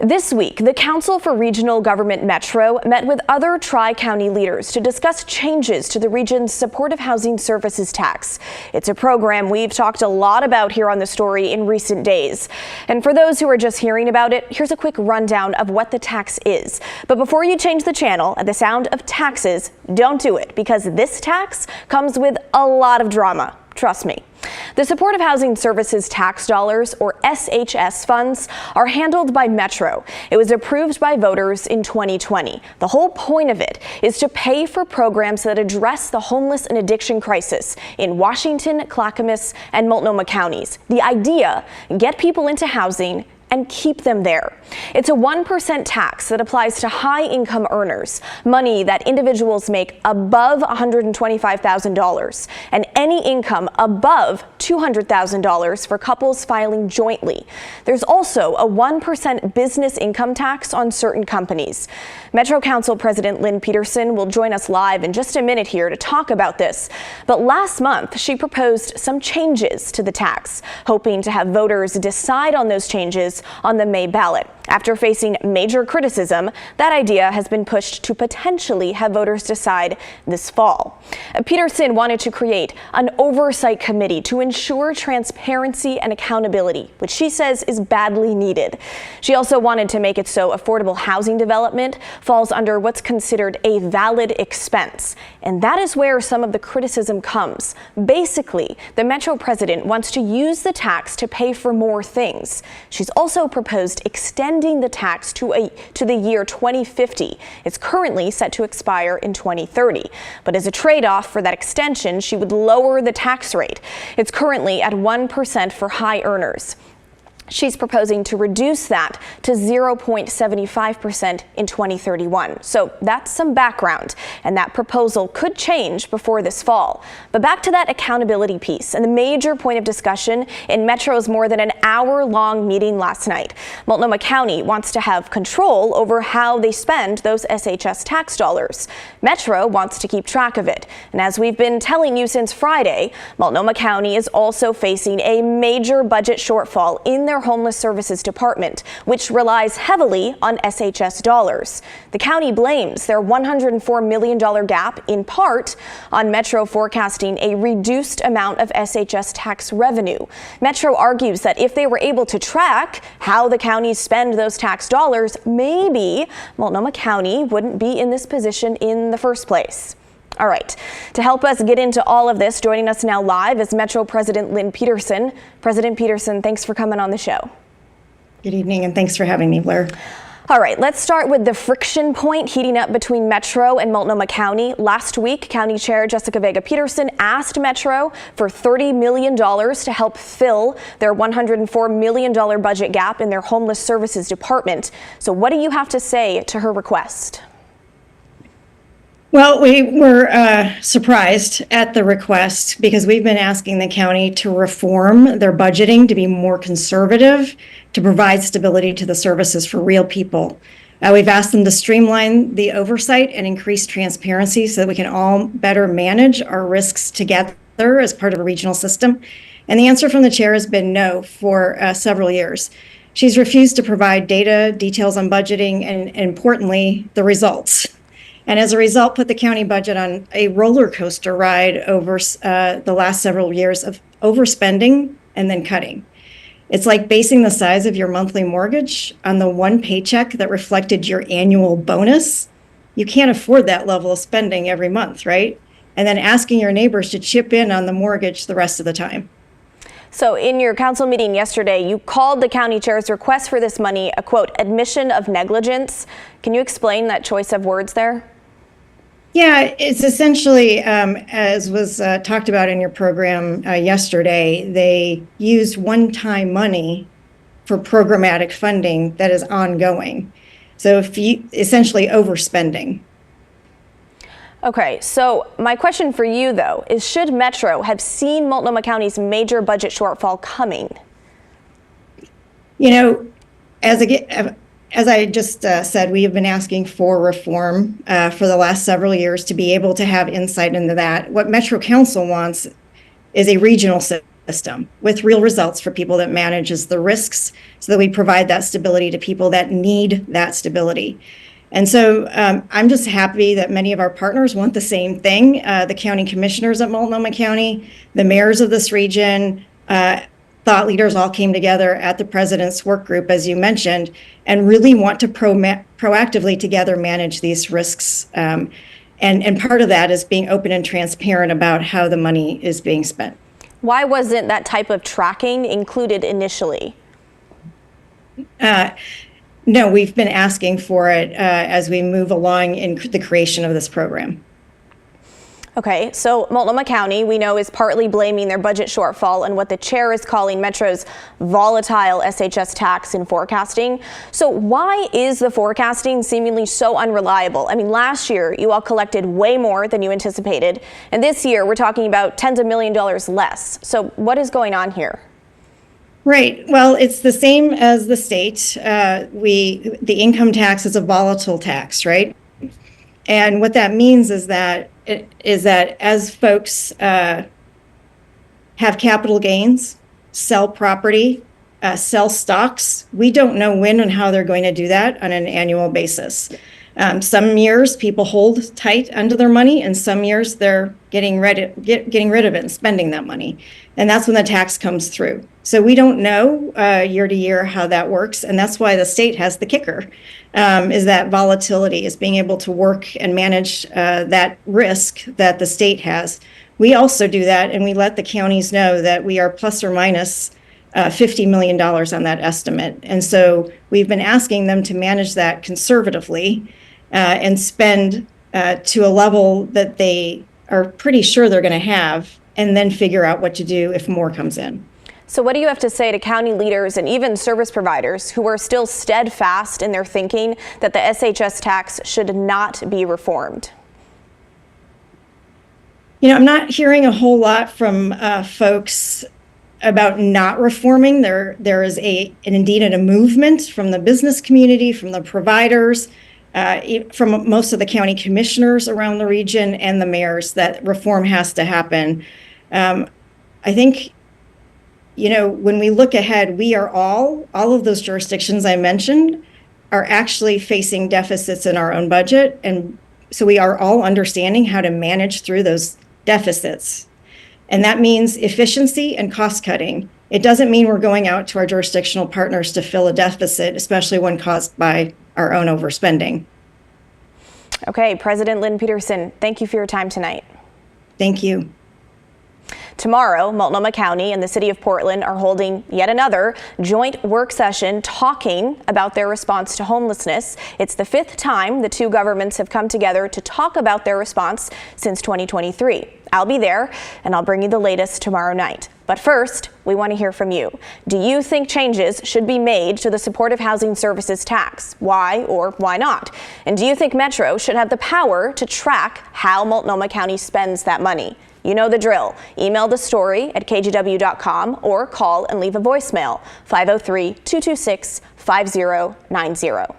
This week, the Council for Regional Government Metro met with other Tri-County leaders to discuss changes to the region's supportive housing services tax. It's a program we've talked a lot about here on The Story in recent days. And for those who are just hearing about it, here's a quick rundown of what the tax is. But before you change the channel at the sound of taxes, don't do it, because this tax comes with a lot of drama. Trust me. The Supportive Housing Services Tax Dollars, or SHS funds, are handled by Metro. It was approved by voters in 2020. The whole point of it is to pay for programs that address the homeless and addiction crisis in Washington, Clackamas, and Multnomah counties. The idea, get people into housing and keep them there. It's a 1% tax that applies to high-income earners, money that individuals make above $125,000, and any income above $200,000 for couples filing jointly. There's also a 1% business income tax on certain companies. Metro Council President Lynn Peterson will join us live in just a minute here to talk about this. But last month, she proposed some changes to the tax, hoping to have voters decide on those changes on the May ballot. After facing major criticism, that idea has been pushed to potentially have voters decide this fall. Peterson wanted to create an oversight committee to ensure transparency and accountability, which she says is badly needed. She also wanted to make it so affordable housing development falls under what's considered a valid expense. And that is where some of the criticism comes. Basically, the Metro president wants to use the tax to pay for more things. She's also proposed extending the tax to the year 2050. It's currently set to expire in 2030. But as a trade-off for that extension, she would lower the tax rate. It's currently at 1% for high earners. She's proposing to reduce that to 0.75% in 2031. So that's some background, and that proposal could change before this fall. But back to that accountability piece and the major point of discussion in Metro's more than an hour-long meeting last night. Multnomah County wants to have control over how they spend those SHS tax dollars. Metro wants to keep track of it. And as we've been telling you since Friday, Multnomah County is also facing a major budget shortfall in their homeless services department, which relies heavily on SHS dollars. The county blames their $104 million gap in part on Metro forecasting a reduced amount of SHS tax revenue. Metro argues that if they were able to track how the counties spend those tax dollars, maybe Multnomah County wouldn't be in this position in the first place. All right, to help us get into all of this, joining us now live is Metro President Lynn Peterson. President Peterson, thanks for coming on the show. Good evening, and thanks for having me, Blair. All right, let's start with the friction point heating up between Metro and Multnomah County. Last week, County Chair Jessica Vega Peterson asked Metro for $30 million to help fill their $104 million budget gap in their homeless services department. So what do you have to say to her request? Well, we were surprised at the request because we've been asking the county to reform their budgeting to be more conservative, to provide stability to the services for real people. We've asked them to streamline the oversight and increase transparency so that we can all better manage our risks together as part of a regional system. And the answer from the chair has been no for several years. She's refused to provide data, details on budgeting, and importantly, the results. And as a result, put the county budget on a roller coaster ride over the last several years of overspending and then cutting. It's like basing the size of your monthly mortgage on the one paycheck that reflected your annual bonus. You can't afford that level of spending every month, right? And then asking your neighbors to chip in on the mortgage the rest of the time. So in your council meeting yesterday, you called the county chair's request for this money a, quote, admission of negligence. Can you explain that choice of words there? Yeah, it's essentially, as was talked about in your program yesterday, they used one-time money for programmatic funding that is ongoing. So if you essentially overspending. Okay, so my question for you, though, is should Metro have seen Multnomah County's major budget shortfall coming? You know, as I just said, we have been asking for reform for the last several years to be able to have insight into that. What Metro Council wants is a regional system system with real results for people, that manages the risks so that we provide that stability to people that need that stability. And so I'm just happy that many of our partners want the same thing. The county commissioners at Multnomah County, the mayors of this region, thought leaders all came together at the president's work group, as you mentioned, and really want to proactively together manage these risks. And part of that is being open and transparent about how the money is being spent. Why wasn't that type of tracking included initially? No, we've been asking for it as we move along in the creation of this program. Okay, so Multnomah County, we know, is partly blaming their budget shortfall and what the chair is calling Metro's volatile SHS tax in forecasting. So why is the forecasting seemingly so unreliable? I mean, last year you all collected way more than you anticipated, and this year we're talking about tens of $millions less. So what is going on here? Right. Well, it's the same as the state. The income tax is a volatile tax, right? And what that means is that as folks have capital gains, sell property, sell stocks, we don't know when and how they're going to do that on an annual basis. Some years people hold tight onto their money, and some years they're getting rid of it and spending that money. And that's when the tax comes through. So we don't know year to year how that works. And that's why the state has the kicker, is that volatility, is being able to work and manage that risk that the state has. We also do that, and we let the counties know that we are plus or minus $50 million on that estimate. And so we've been asking them to manage that conservatively and spend to a level that they are pretty sure they're going to have, and then figure out what to do if more comes in. So what do you have to say to county leaders and even service providers who are still steadfast in their thinking that the SHS tax should not be reformed? You know, I'm not hearing a whole lot from folks about not reforming. There is indeed a movement from the business community, from the providers, from most of the county commissioners around the region and the mayors, that reform has to happen. I think, you know, when we look ahead, we are all of those jurisdictions I mentioned are actually facing deficits in our own budget. And so we are all understanding how to manage through those deficits. And that means efficiency and cost cutting. It doesn't mean we're going out to our jurisdictional partners to fill a deficit, especially when caused by our own overspending. Okay, President Lynn Peterson, thank you for your time tonight. Thank you. Tomorrow, Multnomah County and the City of Portland are holding yet another joint work session talking about their response to homelessness. It's the 5th time the two governments have come together to talk about their response since 2023. I'll be there, and I'll bring you the latest tomorrow night. But first, we want to hear from you. Do you think changes should be made to the supportive housing services tax? Why or why not? And do you think Metro should have the power to track how Multnomah County spends that money? You know the drill. Email the story at kgw.com or call and leave a voicemail, 503-226-5090.